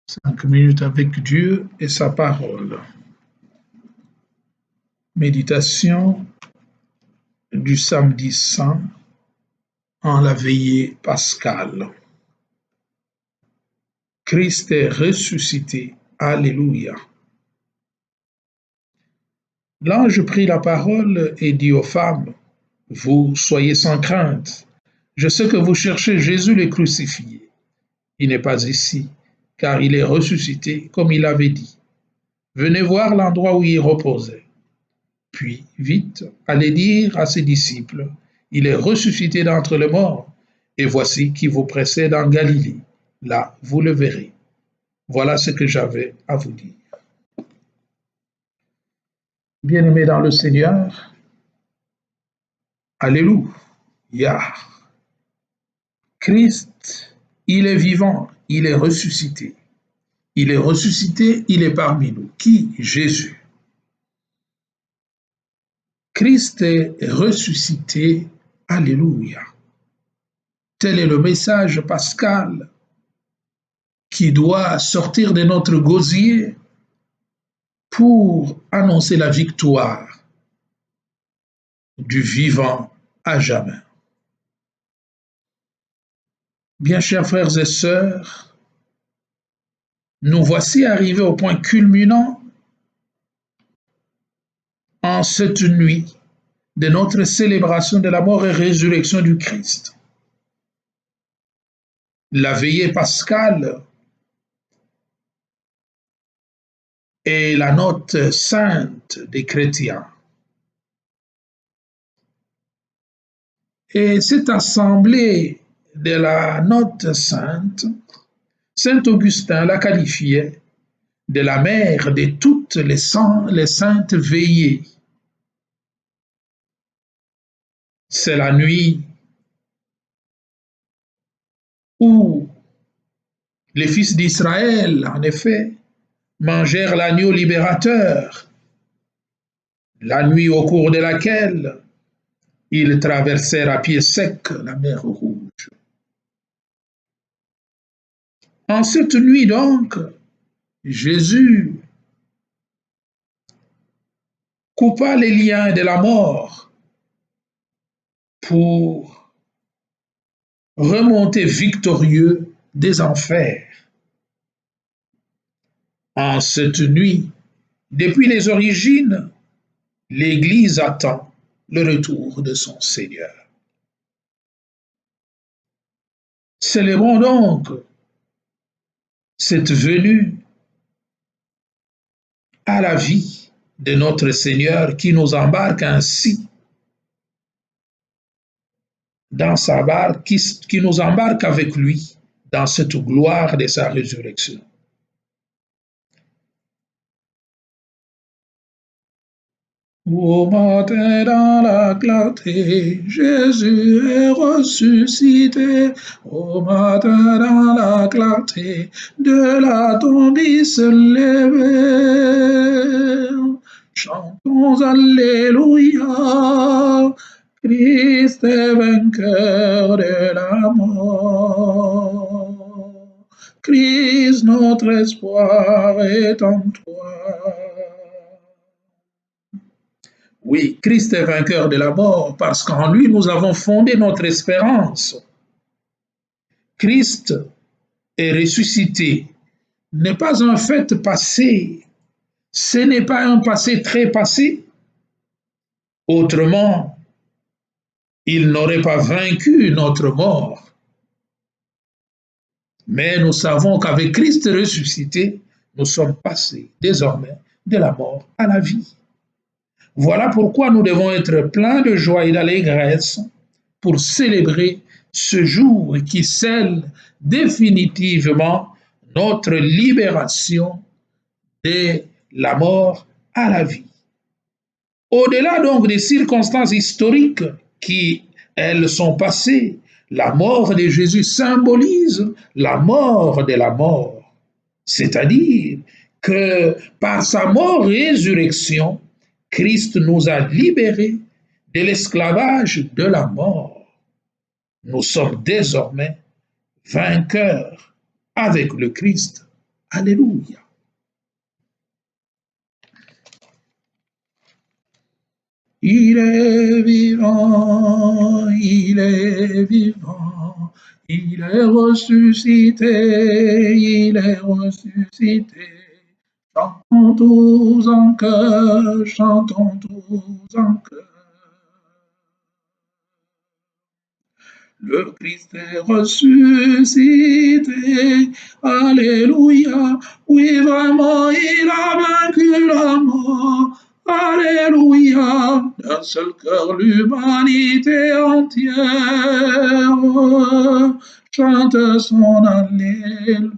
5 minutes avec Dieu et sa parole. Méditation du samedi saint en la veillée pascale. Christ est ressuscité. Alléluia. L'ange prit la parole et dit aux femmes, « Vous soyez sans crainte. Je sais que vous cherchez Jésus le crucifié. Il n'est pas ici, car il est ressuscité comme il avait dit. Venez voir l'endroit où il reposait. Puis, vite, allez dire à ses disciples, il est ressuscité d'entre les morts, et voici qui vous précède en Galilée. Là, vous le verrez. Voilà ce que j'avais à vous dire. » Bien-aimés dans le Seigneur, Alléluia. Christ, il est vivant, il est ressuscité. Il est ressuscité, il est parmi nous. Qui? Jésus. Christ est ressuscité. Alléluia. Tel est le message pascal qui doit sortir de notre gosier pour annoncer la victoire du vivant à jamais. Bien chers frères et sœurs, nous voici arrivés au point culminant en cette nuit de notre célébration de la mort et résurrection du Christ. La veillée pascale est la note sainte des chrétiens. Et cette assemblée de la note sainte, Saint Augustin la qualifiait de la mère de toutes les saintes veillées. C'est la nuit où les fils d'Israël, en effet, mangèrent l'agneau libérateur, la nuit au cours de laquelle ils traversèrent à pied sec la mer Rouge. En cette nuit donc, Jésus coupa les liens de la mort pour remonter victorieux des enfers. En cette nuit, depuis les origines, l'Église attend le retour de son Seigneur. Célébrons donc cette venue à la vie de notre Seigneur qui nous embarque ainsi dans sa barque, qui nous embarque avec lui dans cette gloire de sa résurrection. Au matin dans la clarté, Jésus est ressuscité. Au matin dans la clarté, de la tombe il se levait. Chantons Alléluia, Christ est vainqueur de la mort. Christ, notre espoir est en toi. Oui, Christ est vainqueur de la mort parce qu'en lui nous avons fondé notre espérance. Christ est ressuscité. N'est pas un fait passé. Ce n'est pas un passé très passé. Autrement, il n'aurait pas vaincu notre mort. Mais nous savons qu'avec Christ ressuscité, nous sommes passés désormais de la mort à la vie. Voilà pourquoi nous devons être pleins de joie et d'allégresse pour célébrer ce jour qui scelle définitivement notre libération de la mort à la vie. Au-delà donc des circonstances historiques qui, elles, sont passées, la mort de Jésus symbolise la mort de la mort, c'est-à-dire que par sa mort-résurrection, Christ nous a libérés de l'esclavage de la mort. Nous sommes désormais vainqueurs avec le Christ Alléluia. Il est vivant, il est vivant, il est ressuscité, il est ressuscité. Chantons tous en chœur, chantons tous en chœur. Le Christ est ressuscité, alléluia, oui vraiment il a vaincu la mort, alléluia, d'un seul cœur l'humanité entière chante son alléluia,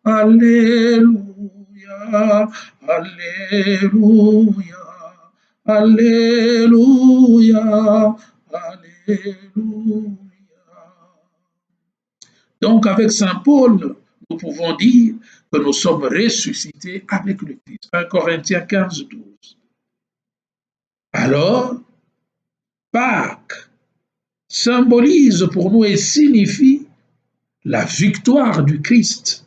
alléluia, alléluia, alléluia, alléluia. Donc avec Saint Paul, nous pouvons dire que nous sommes ressuscités avec le Christ. 1 Corinthiens 15, 12. Alors, Pâques symbolise pour nous et signifie la victoire du Christ,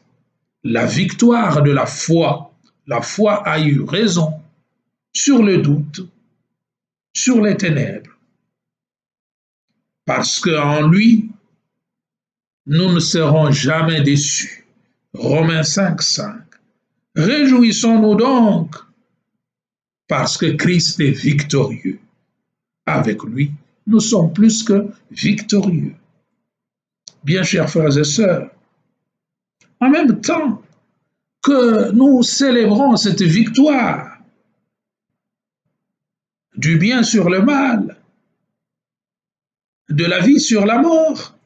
la victoire de la foi. La foi a eu raison sur le doute, sur les ténèbres, parce qu'en lui, nous ne serons jamais déçus. Romains 5, 5. Réjouissons-nous donc, parce que Christ est victorieux. Avec lui, nous sommes plus que victorieux. Bien chers frères et sœurs, en même temps que nous célébrons cette victoire du bien sur le mal, de la vie sur la mort,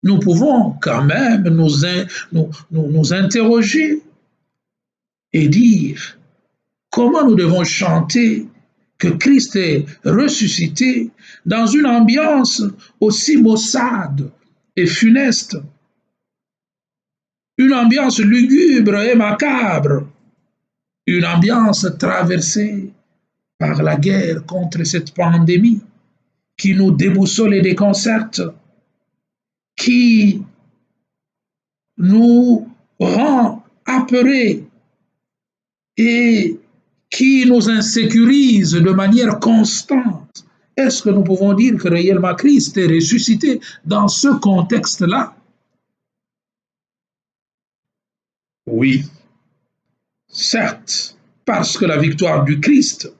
nous pouvons quand même nous interroger et dire comment nous devons chanter que Christ est ressuscité dans une ambiance aussi maussade et funeste, une ambiance lugubre et macabre, une ambiance traversée par la guerre contre cette pandémie qui nous déboussole et déconcerte, qui nous rend apeurés et qui nous insécurise de manière constante. Est-ce que nous pouvons dire que réellement Christ est ressuscité dans ce contexte-là? Oui, certes, parce que la victoire du Christ,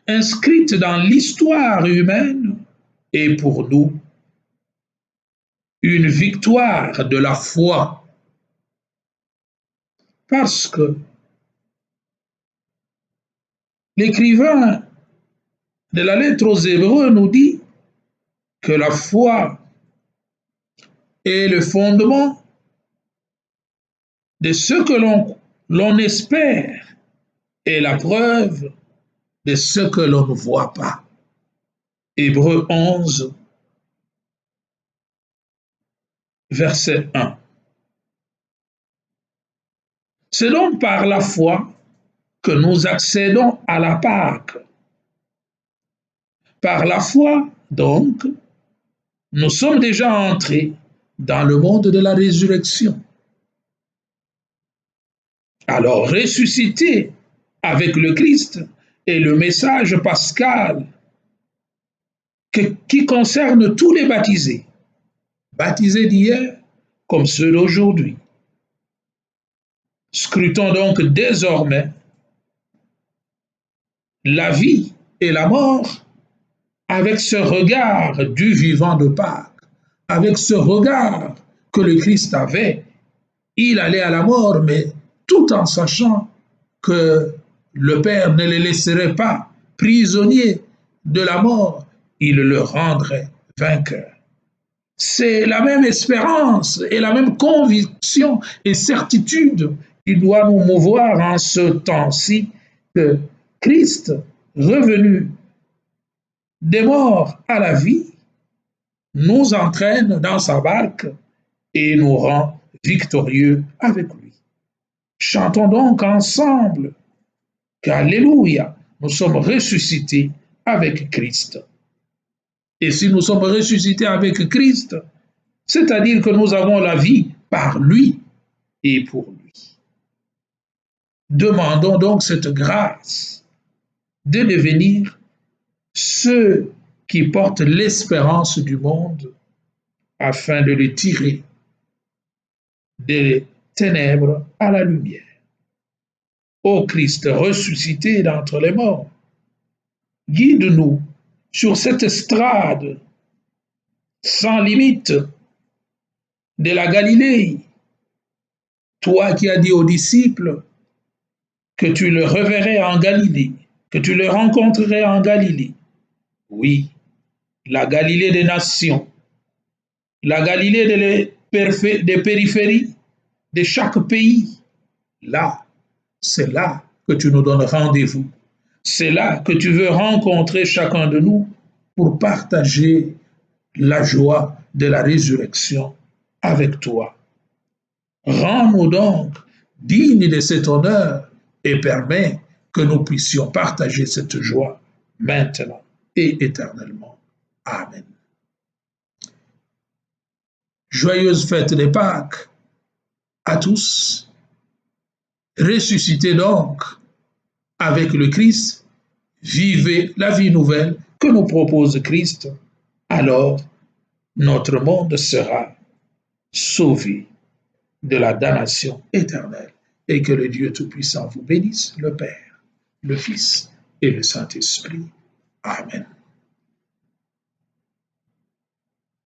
inscrite dans l'histoire humaine, est pour nous une victoire de la foi. Parce que l'écrivain de la lettre aux Hébreux nous dit que la foi est le fondement de ce que l'on espère et la preuve de ce que l'on ne voit pas. Hébreux 11, verset 1. C'est donc par la foi que nous accédons à la Pâque. Par la foi, donc, nous sommes déjà entrés dans le monde de la résurrection. Alors, ressusciter avec le Christ est le message pascal qui concerne tous les baptisés, baptisés d'hier comme ceux d'aujourd'hui. Scrutons donc désormais la vie et la mort avec ce regard du vivant de Pâques, avec ce regard que le Christ avait. Il allait à la mort, mais tout en sachant que le Père ne les laisserait pas prisonniers de la mort, il le rendrait vainqueur. C'est la même espérance et la même conviction et certitude qui doit nous mouvoir en ce temps-ci que Christ, revenu des morts à la vie, nous entraîne dans sa barque et nous rend victorieux avec lui. Chantons donc ensemble qu'Alléluia, nous sommes ressuscités avec Christ. Et si nous sommes ressuscités avec Christ, c'est-à-dire que nous avons la vie par lui et pour lui. Demandons donc cette grâce de devenir ceux qui portent l'espérance du monde afin de le tirer des ténèbres à la lumière. Ô Christ ressuscité d'entre les morts, guide-nous sur cette estrade sans limite de la Galilée, toi qui as dit aux disciples que tu le reverrais en Galilée, que tu le rencontrerais en Galilée. Oui, la Galilée des nations, la Galilée des périphéries de chaque pays. Là, c'est là que tu nous donnes rendez-vous. C'est là que tu veux rencontrer chacun de nous pour partager la joie de la résurrection avec toi. Rends-nous donc dignes de cet honneur et permets que nous puissions partager cette joie maintenant et éternellement. Amen. Joyeuse fête des Pâques à tous. Ressuscitez donc avec le Christ, vivez la vie nouvelle que nous propose Christ, alors notre monde sera sauvé de la damnation éternelle et que le Dieu Tout-Puissant vous bénisse, le Père, le Fils et le Saint-Esprit. Amen.